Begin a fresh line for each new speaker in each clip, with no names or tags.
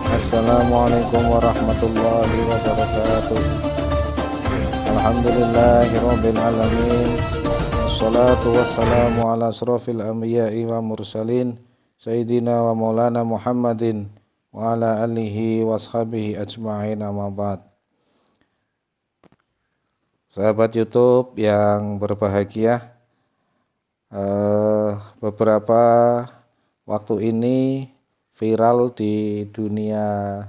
Assalamualaikum warahmatullahi wabarakatuh. Alhamdulillahirabbil alamin. Wassalatu wassalamu ala asrofil anbiya'i wa mursalin Sayyidina wa maulana Muhammadin wa ala alihi wa ashabihi ajma'in, amma ba'd. Sahabat YouTube yang berbahagia, beberapa waktu ini viral di dunia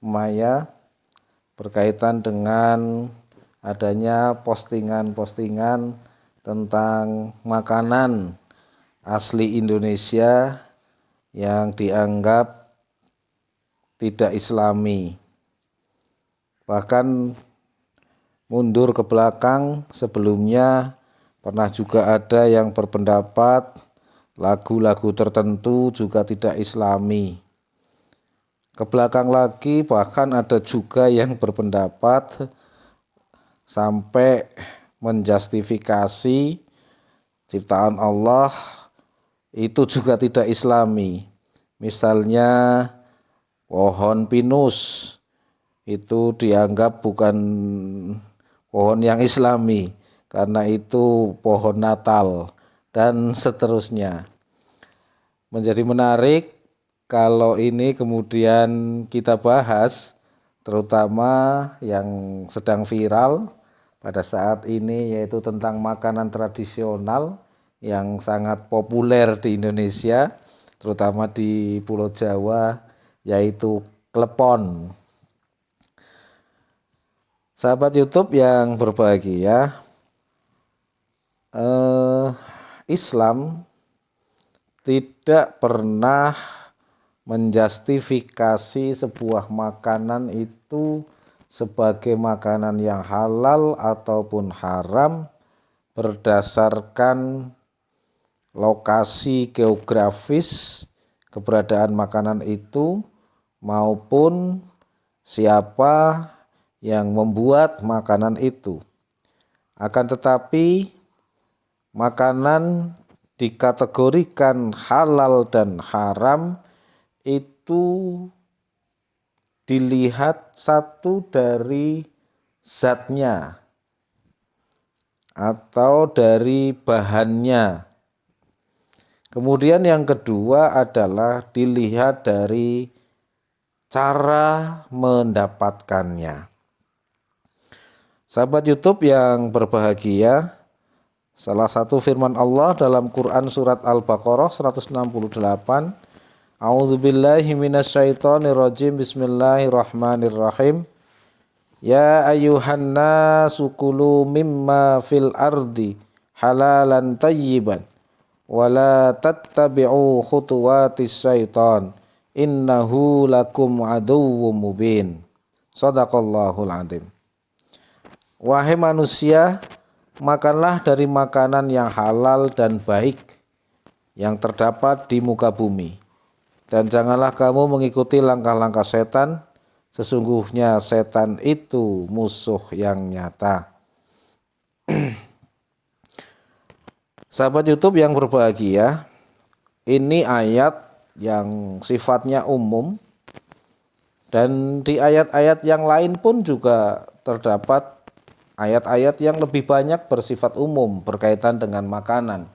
maya berkaitan dengan adanya postingan-postingan tentang makanan asli Indonesia yang dianggap tidak islami. Bahkan mundur ke belakang, sebelumnya pernah juga ada yang berpendapat lagu-lagu tertentu juga tidak islami. Ke belakang lagi bahkan ada juga yang berpendapat sampai menjustifikasi ciptaan Allah itu juga tidak islami. Misalnya pohon pinus itu dianggap bukan pohon yang islami karena itu pohon Natal dan seterusnya. Menjadi menarik kalau ini kemudian kita bahas, terutama yang sedang viral pada saat ini, yaitu tentang makanan tradisional yang sangat populer di Indonesia, terutama di Pulau Jawa, yaitu klepon. Sahabat YouTube yang berbahagia, Islam tidak pernah menjustifikasi sebuah makanan itu sebagai makanan yang halal ataupun haram berdasarkan lokasi geografis keberadaan makanan itu maupun siapa yang membuat makanan itu. Akan tetapi makanan dikategorikan halal dan haram itu dilihat satu dari zatnya atau dari bahannya. Kemudian yang kedua adalah dilihat dari cara mendapatkannya. Sahabat YouTube yang berbahagia, salah satu firman Allah dalam Quran surat Al-Baqarah 168, A'udzubillahi minasyaitonirrajim, bismillahirrahmanirrahim. Ya ayyuhan nasu kulu mimma fil ardi halalan tayyiban wala tattabi'u khutuwatis syaitan innahu lakum aduwwum mubin. Shadaqallahul adzim. Wahai manusia, makanlah dari makanan yang halal dan baik yang terdapat di muka bumi. Dan janganlah kamu mengikuti langkah-langkah setan, sesungguhnya setan itu musuh yang nyata. Sahabat YouTube yang berbahagia, ini ayat yang sifatnya umum, dan di ayat-ayat yang lain pun juga terdapat ayat-ayat yang lebih banyak bersifat umum berkaitan dengan makanan.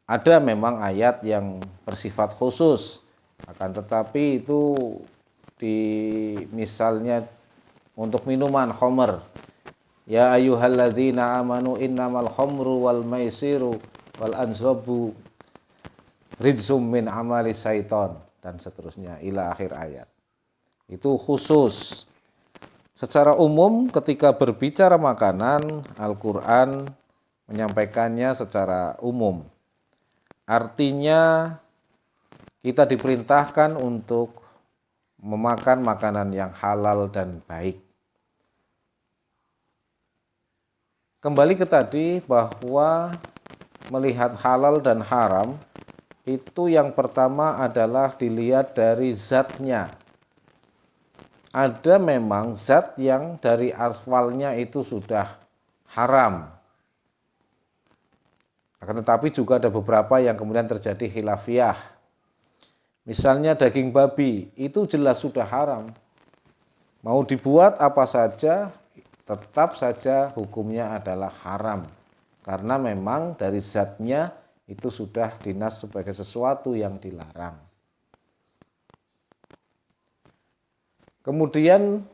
Ada memang ayat yang bersifat khusus, akan tetapi itu misalnya untuk minuman khamr. Ya ayyuhalladzina amanu innamal khamru wal maisiru wal ansabu rijsum min amali syaiton, dan seterusnya ila akhir ayat. Itu khusus. Secara umum ketika berbicara makanan, Al-Quran menyampaikannya secara umum. Artinya kita diperintahkan untuk memakan makanan yang halal dan baik. Kembali ke tadi bahwa melihat halal dan haram itu yang pertama adalah dilihat dari zatnya. Ada memang zat yang dari aswalnya itu sudah haram. Akan tetapi juga ada beberapa yang kemudian terjadi khilafiyah. Misalnya daging babi, itu jelas sudah haram. Mau dibuat apa saja, tetap saja hukumnya adalah haram. Karena memang dari zatnya itu sudah dinas sebagai sesuatu yang dilarang. Kemudian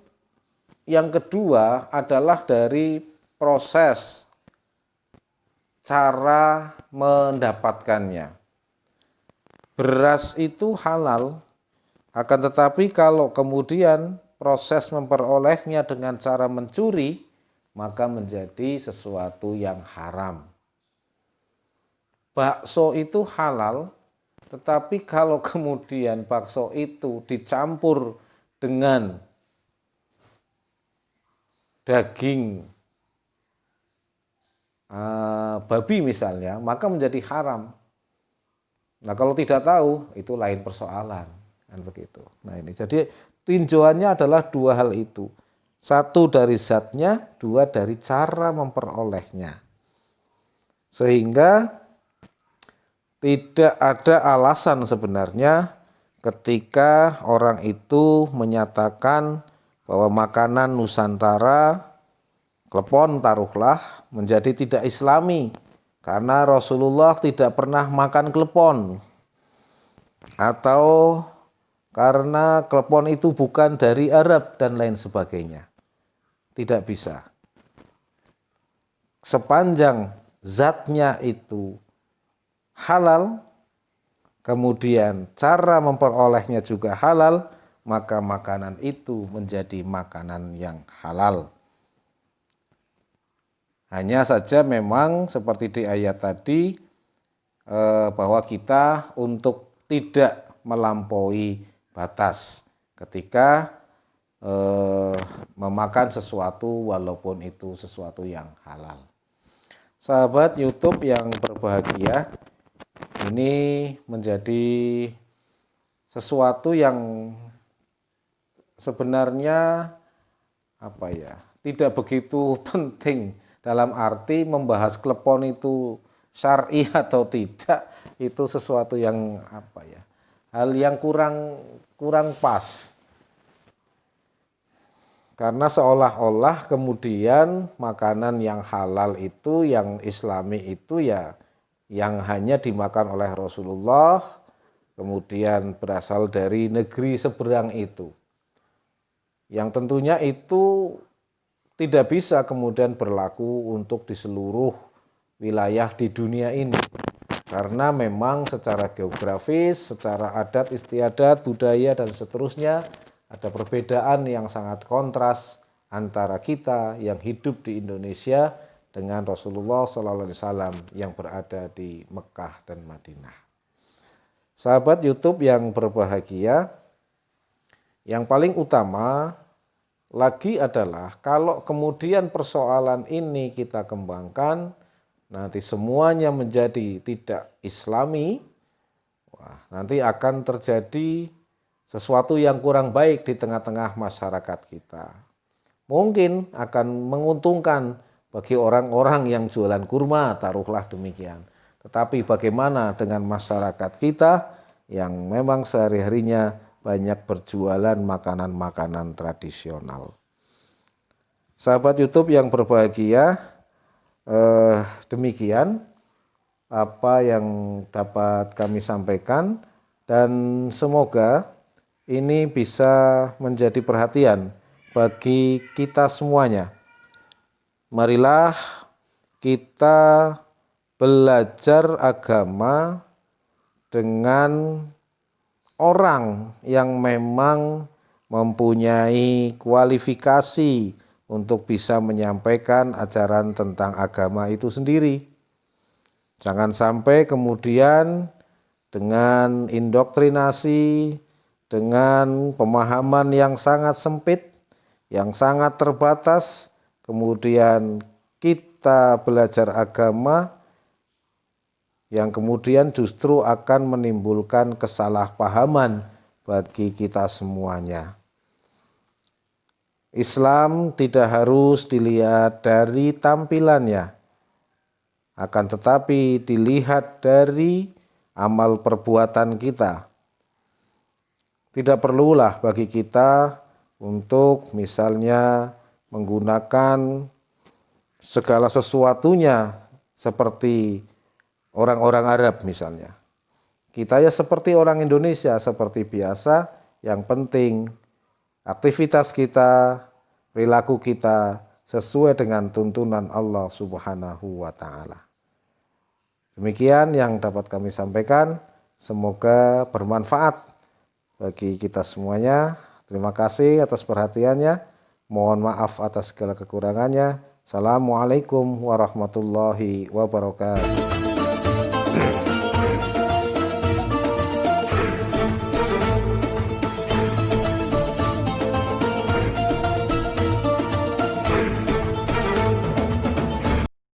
yang kedua adalah dari proses cara mendapatkannya. Beras itu halal, akan tetapi kalau kemudian proses memperolehnya dengan cara mencuri, maka menjadi sesuatu yang haram. Bakso itu halal, tetapi kalau kemudian bakso itu dicampur dengan daging babi misalnya, maka menjadi haram. Nah kalau tidak tahu, itu lain persoalan, kan begitu. Nah ini jadi tinjauannya adalah dua hal itu. Satu dari zatnya, dua dari cara memperolehnya. Sehingga tidak ada alasan sebenarnya ketika orang itu menyatakan bahwa makanan Nusantara, klepon taruhlah, menjadi tidak islami. Karena Rasulullah tidak pernah makan klepon. Atau karena klepon itu bukan dari Arab dan lain sebagainya. Tidak bisa. Sepanjang zatnya itu halal, kemudian cara memperolehnya juga halal, maka makanan itu menjadi makanan yang halal. Hanya saja memang seperti di ayat tadi bahwa kita untuk tidak melampaui batas ketika memakan sesuatu walaupun itu sesuatu yang halal. Sahabat YouTube yang berbahagia, ini menjadi sesuatu yang sebenarnya tidak begitu penting. Dalam arti membahas klepon itu syar'i atau tidak, itu sesuatu yang hal yang kurang pas. Karena seolah-olah kemudian makanan yang halal itu, yang islami itu ya yang hanya dimakan oleh Rasulullah, kemudian berasal dari negeri seberang itu. Yang tentunya itu tidak bisa kemudian berlaku untuk di seluruh wilayah di dunia ini. Karena memang secara geografis, secara adat istiadat, budaya dan seterusnya ada perbedaan yang sangat kontras antara kita yang hidup di Indonesia dengan Rasulullah SAW yang berada di Mekah dan Madinah. Sahabat YouTube yang berbahagia, yang paling utama lagi adalah kalau kemudian persoalan ini kita kembangkan, nanti semuanya menjadi tidak islami, nanti akan terjadi sesuatu yang kurang baik di tengah-tengah masyarakat kita. Mungkin akan menguntungkan bagi orang-orang yang jualan kurma, taruhlah demikian. Tetapi bagaimana dengan masyarakat kita yang memang sehari-harinya banyak berjualan makanan-makanan tradisional. Sahabat YouTube yang berbahagia, demikian apa yang dapat kami sampaikan dan semoga ini bisa menjadi perhatian bagi kita semuanya. Marilah kita belajar agama dengan orang yang memang mempunyai kualifikasi untuk bisa menyampaikan ajaran tentang agama itu sendiri. Jangan sampai kemudian dengan indoktrinasi, dengan pemahaman yang sangat sempit, yang sangat terbatas, kemudian kita belajar agama yang kemudian justru akan menimbulkan kesalahpahaman bagi kita semuanya. Islam tidak harus dilihat dari tampilannya, akan tetapi dilihat dari amal perbuatan kita. Tidak perlulah bagi kita untuk misalnya menggunakan segala sesuatunya seperti orang-orang Arab misalnya. Kita ya seperti orang Indonesia, seperti biasa, yang penting aktivitas kita, perilaku kita sesuai dengan tuntunan Allah Subhanahu wa Ta'ala. Demikian yang dapat kami sampaikan, semoga bermanfaat bagi kita semuanya. Terima kasih atas perhatiannya. Mohon maaf atas segala kekurangannya. Assalamualaikum warahmatullahi wabarakatuh.